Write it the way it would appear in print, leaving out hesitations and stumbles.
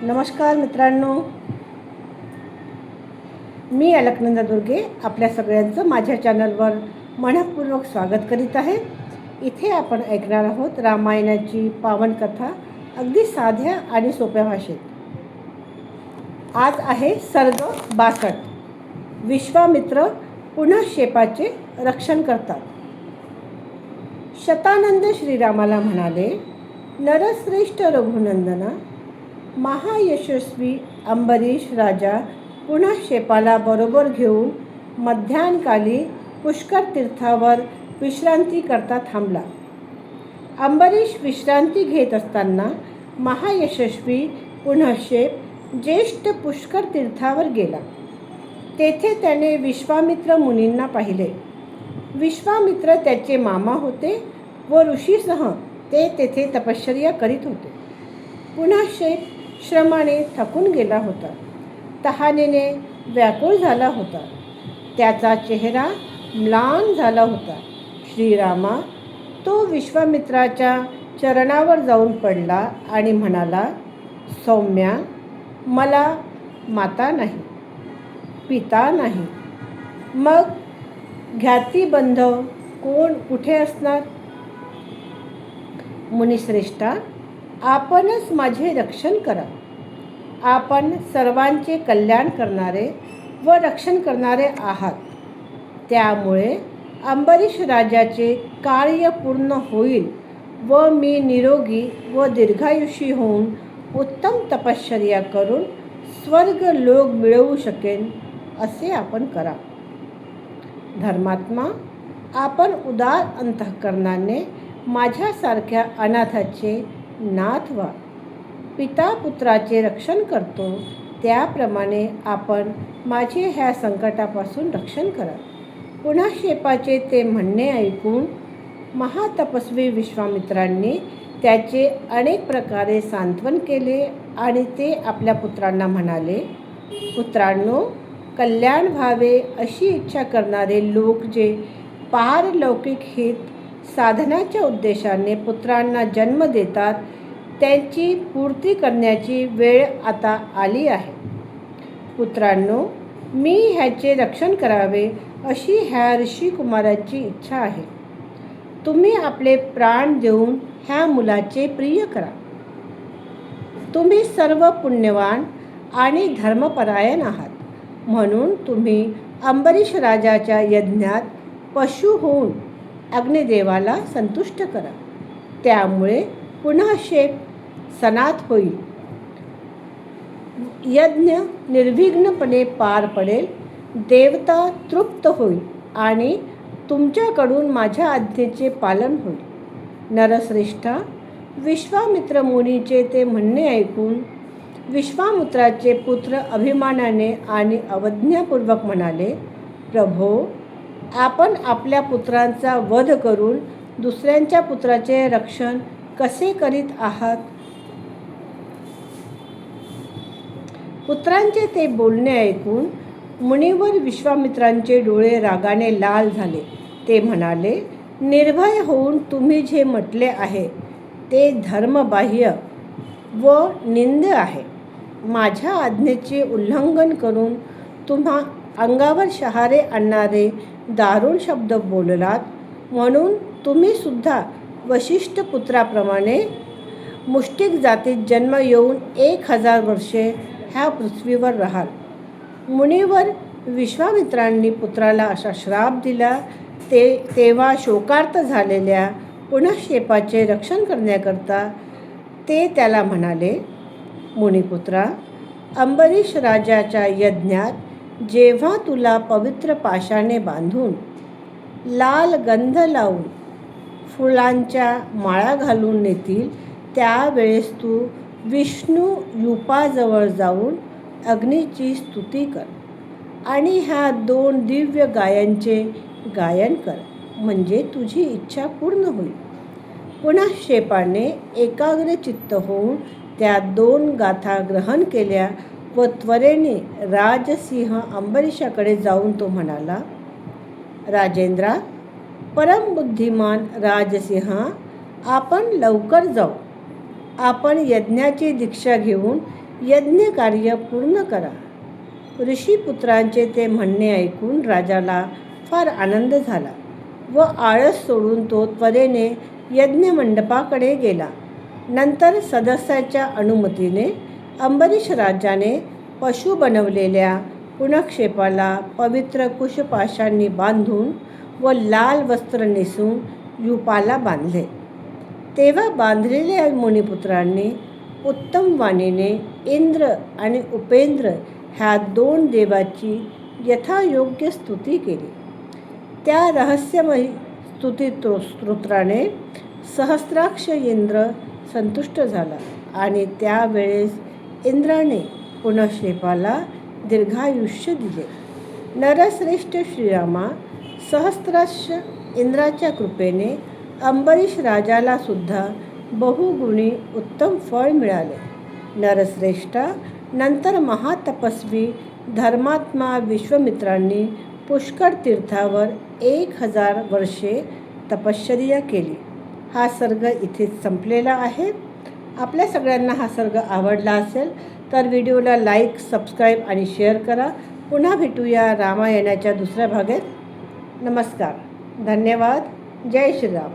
नमस्कार मित्रांनो, मी अलकनंदा दुर्गे आपल्या सगळ्यांचं माझ्या चॅनलवर मनःपूर्वक स्वागत करीत आहे. इथे आपण ऐकणार आहोत रामायणाची पावन कथा अगदी साध्या आणि सोप्या भाषेत. आज आहे सर्ग 62. विश्वामित्र पुन्हा शेपाचे रक्षण करतात. शतानंद श्रीरामाला म्हणाले, नरश्रेष्ठ रघुनंदना, महायशस्वी अंबरीश राजा पुन्हा शेपाला बरोबर घेऊन मध्यान्हकाली पुष्कर तीर्थावर विश्रांती करता थांबला. अंबरीश विश्रांती घेत असताना महायशस्वी पुन्हा शेप ज्येष्ठ पुष्कर तीर्थावर गेला. तेथे त्याने विश्वामित्र मुनींना पाहिले. विश्वामित्र त्याचे मामा होते व ऋषीसह ते तेथे तपश्चर्या करीत होते. पुन्हा शेप श्रमाने थकून गेला होता. तहानेने व्याकुळ झाला होता. त्याचा चेहरा म्लान झाला होता. श्रीरामा तो विश्वामित्राच्या चरणावर जाऊन पडला आणि म्हणाला, सौम्या, मला माता नाही, पिता नाही, मग ज्ञातिबंध कोण कुठे असणार? मुनिश्रेष्ठा, आपणच माझे रक्षण करा. आपण सर्वांचे कल्याण करणारे व रक्षण करणारे आहात. त्यामुळे अंबरीश राजाचे कार्य पूर्ण होईल व मी निरोगी व दीर्घायुषी होऊन उत्तम तपश्चर्या करून स्वर्ग लोक मिळवू शकेन असे आपण करा. धर्मात्मा, आपण उदार अंतःकरणाने माझ्यासारख्या अनाथाचे नाथ व्हा. पिता पुत्राचे रक्षण करतो त्याप्रमाणे आपण माझे ह्या संकटापासून रक्षण करा. पुन्हा शेपाचे ते म्हणणे ऐकून महातपस्वी विश्वामित्रांनी त्याचे अनेक प्रकारे सांत्वन केले आणि ते आपल्या पुत्रांना म्हणाले, पुत्रांनो, कल्याण व्हावे अशी इच्छा करणारे लोक जे पारलौकिक हित साधनाच्या उद्देशाने पुत्रांना जन्म देतात, त्यांची पूर्ती करण्याची वेळ आता आली आहे. पुत्रांनो, मी ह्याचे रक्षण करावे अशी ह्या ऋषिकुमाराची इच्छा आहे. तुम्ही आपले प्राण देऊन ह्या मुलाचे प्रिय करा. तुम्ही सर्व पुण्यवान आणि धर्मपरायण आहात, म्हणून तुम्ही अंबरीश राजाच्या यज्ञात पशु होऊन अग्निदेवाला संतुष्ट करा. त्यामुळे पुन्हा शेप सनात होईल. यज्ञ निर्विघ्नपणे पार पडेल. देवता तृप्त होईल आणि तुमच्याकडून माझ्या आज्ञेचे पालन होईल. नरश्रेष्ठा, विश्वामित्र मुनीचे ते म्हणणे ऐकून विश्वामित्राचे पुत्र अभिमानाने आणि अवज्ञापूर्वक म्हणाले, प्रभो, आपण आपल्या पुत्रांचा वध करून दुसऱ्यांच्या पुत्राचे रक्षण कसे करीत आहात? पुत्रांचे ते बोलणे ऐकून मुनीवर विश्वामित्रांचे डोळे रागाने लाल झाले. ते म्हणाले, निर्भय होऊन तुम्ही जे म्हटले आहे ते धर्मबाह्य व निंद आहे. माझ्या आज्ञेचे उल्लंघन करून तुम्हा अंगावर शहारे आणणारे दारुण शब्द बोललात, म्हणून तुम्ही सुद्धा वशिष्ठ पुत्राप्रमाणे मुष्टिक जातीत जन्म येऊन 1000 वर्षे ह्या पृथ्वीवर राहाल. मुनीवर विश्वामित्रांनी पुत्राला असा श्राप दिला. तेव्हा शोकार्त झालेल्या पुन्हा शेपाचे रक्षण करण्याकरता ते त्याला म्हणाले, मुनिपुत्रा, अंबरीश राजाच्या यज्ञात जेव्हा तुला पवित्र पाशाने बांधून, लाल गंध लावून, फुलांच्या माळा घालून नेतील, त्यावेळेस तू विष्णू युपाजवळ जाऊन अग्नीची स्तुती कर आणि ह्या 2 दिव्य गायांचे गायन कर, म्हणजे तुझी इच्छा पूर्ण होईल. पुन्हा शेपाने एकाग्र चित्त होऊन त्या 2 गाथा ग्रहण केल्या व त्वरेने राजसिंह अंबरीशाकडे जाऊन तो म्हणाला, राजेंद्रा, परमबुद्धिमान राजसिंहा, आपण लवकर जाऊ. आपण यज्ञाची दीक्षा घेऊन यज्ञकार्य पूर्ण करा. ऋषीपुत्रांचे ते म्हणणे ऐकून राजाला फार आनंद झाला व आळस सोडून तो त्वरेने यज्ञमंडपाकडे गेला. नंतर सदस्याच्या अनुमतीने अंबरीश राजाने पशु बनवलेल्या पुनक्षेपाला पवित्र कुशपाशांनी बांधून व लाल वस्त्र नेसून युपाला बांधले. तेव्हा बांधलेल्या मुनिपुत्रांनी उत्तम वाणीने इंद्र आणि उपेंद्र ह्या 2 देवाची यथायोग्य स्तुती केली. त्या रहस्यमयी स्तोत्राने सहस्राक्ष इंद्र संतुष्ट झाला आणि त्यावेळेस इंद्राने पुनक्षेपाला दीर्घायुष्य दिले. नरश्रेष्ठ श्रीरामा, सहस्राक्ष इंद्राच्या कृपेने अंबरीश राजाला सुद्धा बहुगुणी उत्तम फळ मिळाले. नरश्रेष्ठा, नंतर महातपस्वी धर्मात्मा विश्वामित्रांनी पुष्कर तीर्थावर 1000 वर्षे तपश्चर्या केली. हा सर्ग इथेच संपलेला आहे. आपल्या सगळ्यांना हा सर्ग आवडला असेल तर व्हिडिओला लाईक, सबस्क्राईब आणि शेअर करा. पुन्हा भेटूया रामायणाच्या दुसऱ्या भागात. नमस्कार, धन्यवाद, जय श्रीराम.